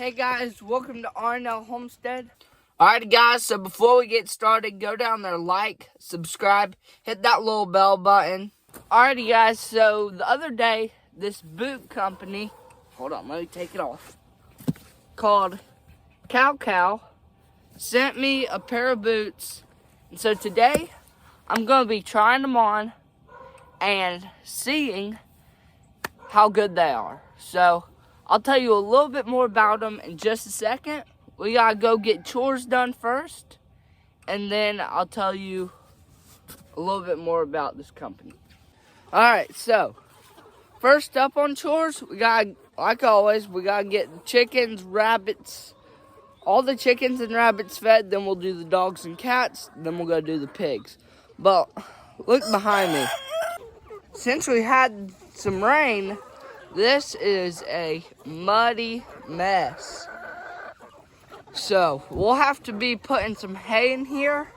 Hey guys, welcome to Homestead. Alright guys, so before we get started, go down there, like, subscribe, hit that little bell button. Alrighty guys, so the other day, this boot company, hold on, let me take it off, called KalKal, sent me a pair of boots. And so today, I'm going to be trying them on and seeing how good they are. So, I'll tell you a little bit more about them in just a second. We gotta go get chores done first, and then I'll tell you a little bit more about this company. Alright, so, first up on chores, we gotta, like always, we gotta get the chickens, rabbits, all the chickens and rabbits fed, then we'll do the dogs and cats, then we'll go do the pigs. But, look behind me. Since we had some rain, this is a muddy mess. So, we'll have to be putting some hay in here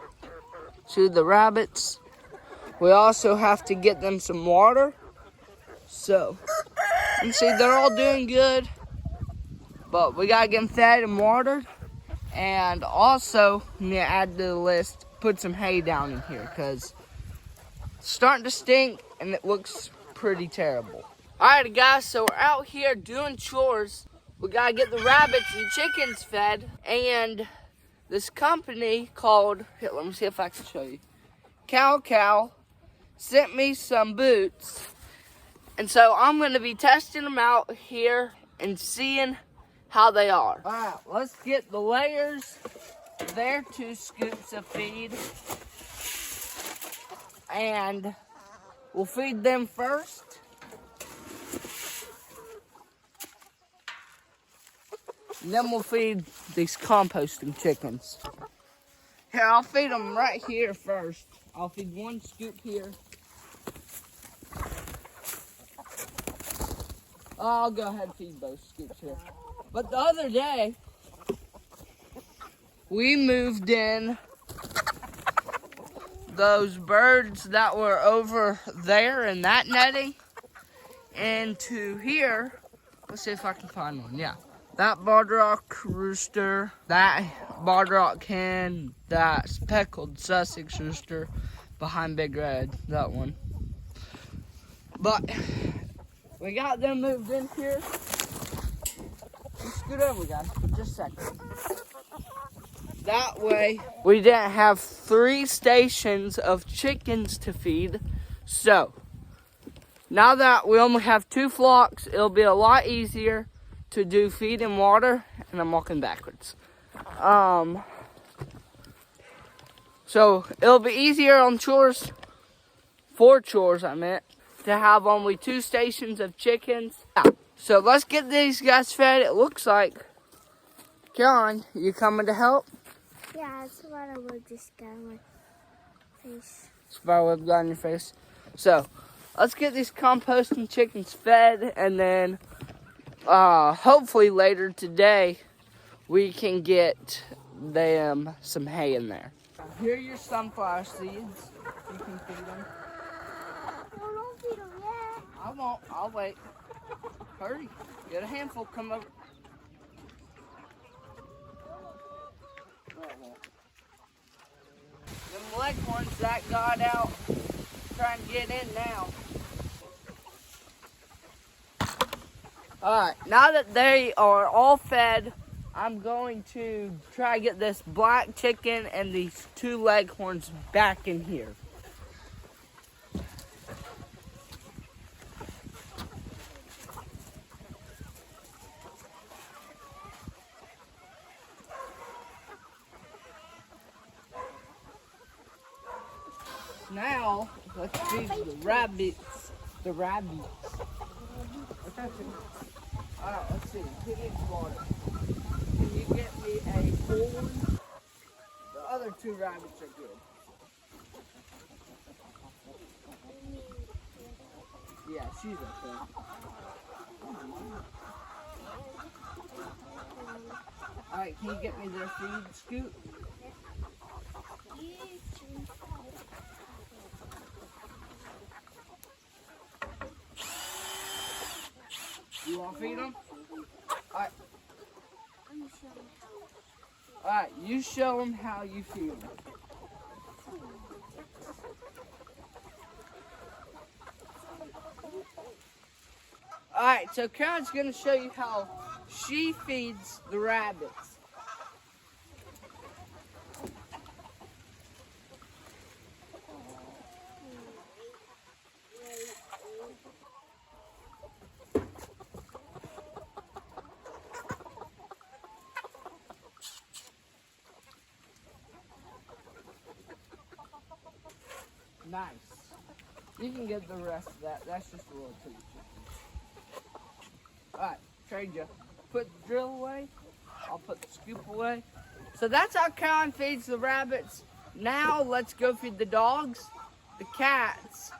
to the rabbits. We also have to get them some water. So, you see they're all doing good. But we gotta get them fed and watered. And also, we need to add to the list, put some hay down in here. Because it's starting to stink and it looks pretty terrible. Alright guys, so we're out here doing chores. We gotta get the rabbits and chickens fed. And this company called, here, let me see if I can show you. KalKal sent me some boots. And so I'm gonna be testing them out here and seeing how they are. Alright, let's get the layers. They're 2 scoops of feed. And we'll feed them first. And then we'll feed these composting chickens. Here, I'll feed them right here first. I'll feed 1 scoop here. I'll go ahead and feed those scoops here. But the other day, we moved in those birds that were over there in that netting into here. Let's see if I can find one. Yeah. That barred rock rooster, that barred rock hen, that speckled Sussex rooster behind Big Red, that one. But we got them moved in here. Let's scoot over, guys, for just a second. That way, we didn't have 3 stations of chickens to feed. So, now that we only have 2 flocks, it'll be a lot easier to do feed and water, and I'm walking backwards. So it'll be easier on chores, for chores I meant, to have only 2 stations of chickens. Yeah. So let's get these guys fed. It looks like, Caroline, you coming to help? Yeah, spider web just got on my face. Spider web got on your face. So let's get these composting chickens fed, and then hopefully later today, we can get them some hay in there. Here are your sunflower seeds. You can feed them. No, don't feed them yet. I won't. I'll wait. Hurry. Get a handful. Come over. Them leghorns that got out trying to get in now. Alright, now that they are all fed, I'm going to try to get this black chicken and these 2 leghorns back in here. Now, let's feed the rabbits. The rabbits. Alright, let's see. Who needs water? Can you get me a full one? The other 2 rabbits are good. Yeah, she's okay. Alright, can you get me their feed, Scoot? You want to feed them? Alright. You show me how. Alright, you show them how you feel. Alright, so Karen's going to show you how she feeds the rabbits. Nice. You can get the rest of that. That's just a little too chicken. Alright, trade you. Put the drill away. I'll put the scoop away. So that's how Karen feeds the rabbits. Now let's go feed the dogs, the cats,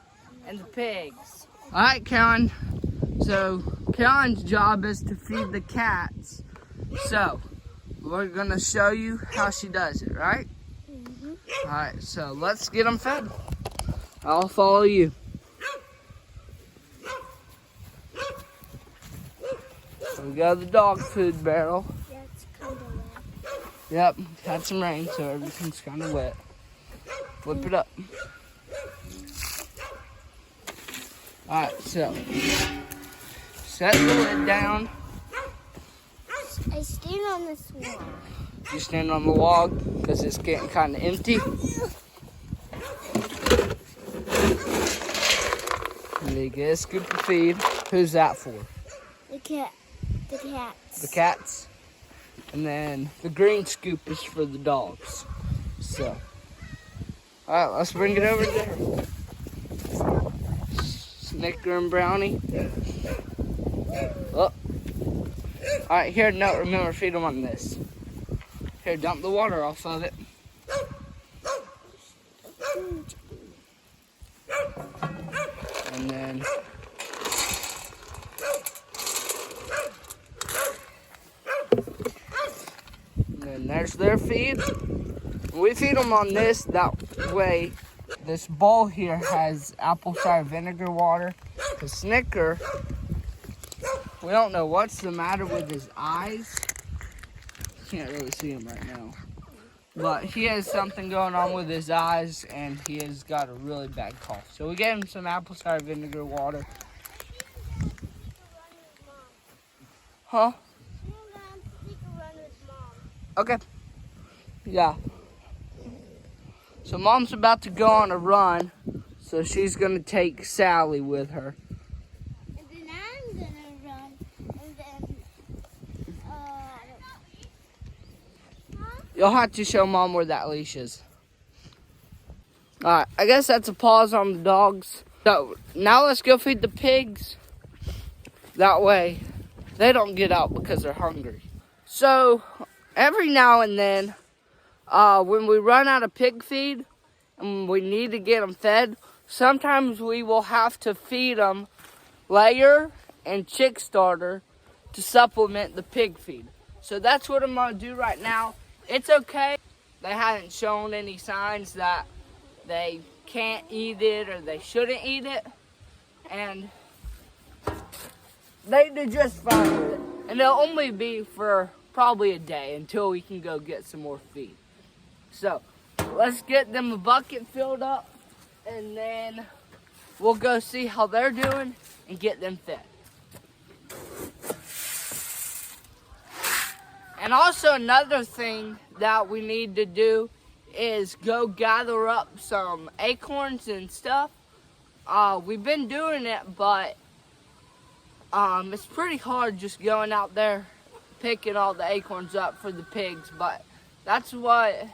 and the pigs. Alright, Karen. So Karen's job is to feed the cats. So we're going to show you how she does it, right? Mm-hmm. Alright, so let's get them fed. I'll follow you. So we got the dog food barrel. Yeah, it's kind of wet. Yep, had some rain, so everything's kind of wet. Flip it up. Alright, so set the lid down. I stand on this wall. You stand on the log because it's getting kind of empty. And then you get a scoop of feed. Who's that for? The cat. The cats. The cats. And then the green scoop is for the dogs. So, alright, let's bring it over there. Snicker and Brownie. Oh. Alright, here, no, remember, feed them on this. Here, dump the water off of it. And then there's their feed. We feed them on this, that way this bowl here has apple cider vinegar water. The Snicker, we don't know what's the matter with his eyes. Can't really see him right now. But he has something going on with his eyes and he has got a really bad cough. So we gave him some apple cider vinegar water. Huh? Okay. Yeah. So Mom's about to go on a run, so she's going to take Sally with her. And then I'm going to run, and then, You'll have to show Mom where that leash is. Alright, I guess that's a pause on the dogs. So, now let's go feed the pigs. That way, they don't get out because they're hungry. So, every now and then, when we run out of pig feed and we need to get them fed, sometimes we will have to feed them layer and chick starter to supplement the pig feed. So that's what I'm going to do right now. It's okay. They haven't shown any signs that they can't eat it or they shouldn't eat it. And they do just fine with it. And they'll only be for probably a day until we can go get some more feed. So let's get them a bucket filled up and then we'll go see how they're doing and get them fed. And also another thing that we need to do is go gather up some acorns and stuff. We've been doing it, but it's pretty hard just going out there picking all the acorns up for the pigs. But that's what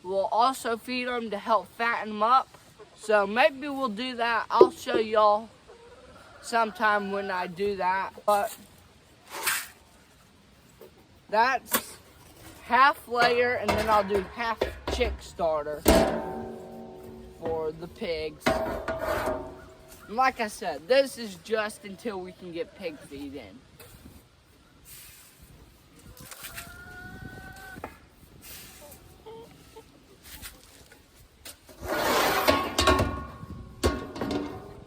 we'll also feed them to help fatten them up. So maybe we'll do that. I'll show y'all sometime when I do that. But that's half layer, and then I'll do half chick starter for the pigs. And like I said, this is just until we can get pig feed in.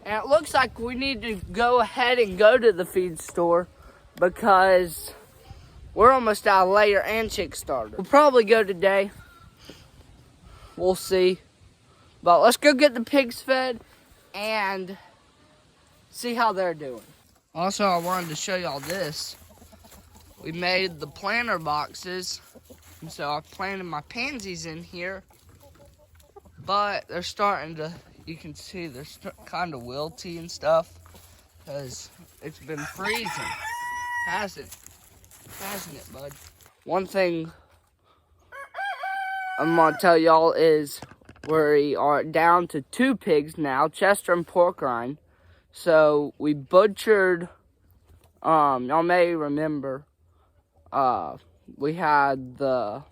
And it looks like we need to go ahead and go to the feed store because We're almost out of layer and chick starter. We'll probably go today. We'll see. But let's go get the pigs fed and see how they're doing. Also, I wanted to show y'all this. We made the planter boxes. And so I planted my pansies in here. But they're starting to, you can see they're kind of wilty and stuff. Because it's been freezing. Hasn't it, bud? One thing I'm going to tell y'all is we are down to 2 pigs now, Chester and pork rind. So we butchered, y'all may remember, we had the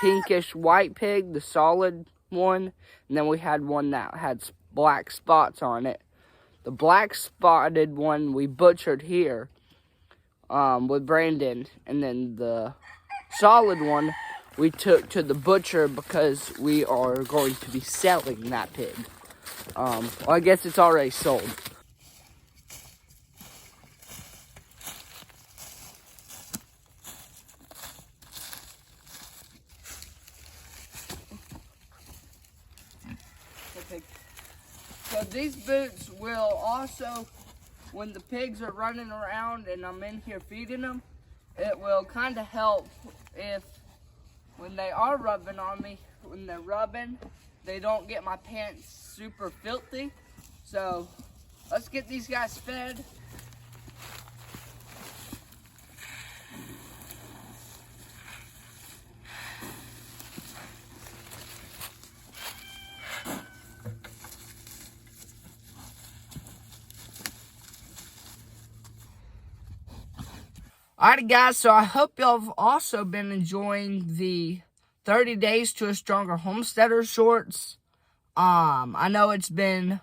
pinkish white pig, the solid one, and then we had one that had black spots on it. The black spotted one we butchered here with Brandon, and then the solid one we took to the butcher because we are going to be selling that pig. Well, I guess it's already sold. So these boots will also, when the pigs are running around and I'm in here feeding them, it will kind of help if when they are rubbing on me, when they're rubbing, they don't get my pants super filthy. So let's get these guys fed. Alrighty guys, so I hope y'all have also been enjoying the 30 Days to a Stronger Homesteader shorts. I know it's been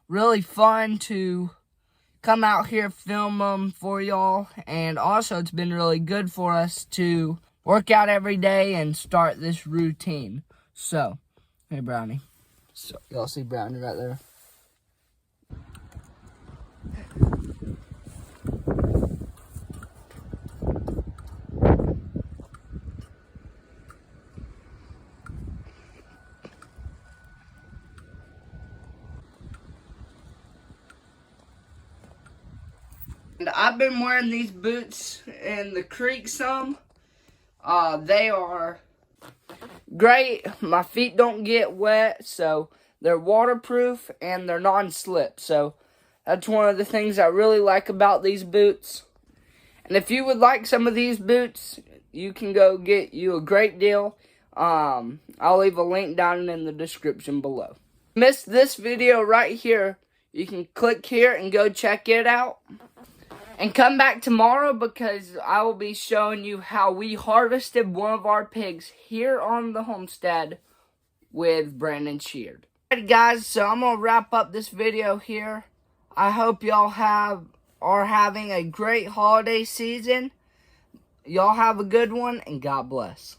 really fun to come out here, film them for y'all, and also it's been really good for us to work out every day and start this routine. So, hey Brownie. So, y'all see Brownie right there? And I've been wearing these boots in the creek some. They are great. My feet don't get wet, so they're waterproof and they're non-slip. So that's one of the things I really like about these boots. And if you would like some of these boots, you can go get you a great deal. I'll leave a link down in the description below. If you missed this video right here, you can click here and go check it out. And come back tomorrow because I will be showing you how we harvested one of our pigs here on the homestead with Brandon Sheard. Alright guys, so I'm going to wrap up this video here. I hope y'all are having a great holiday season. Y'all have a good one and God bless.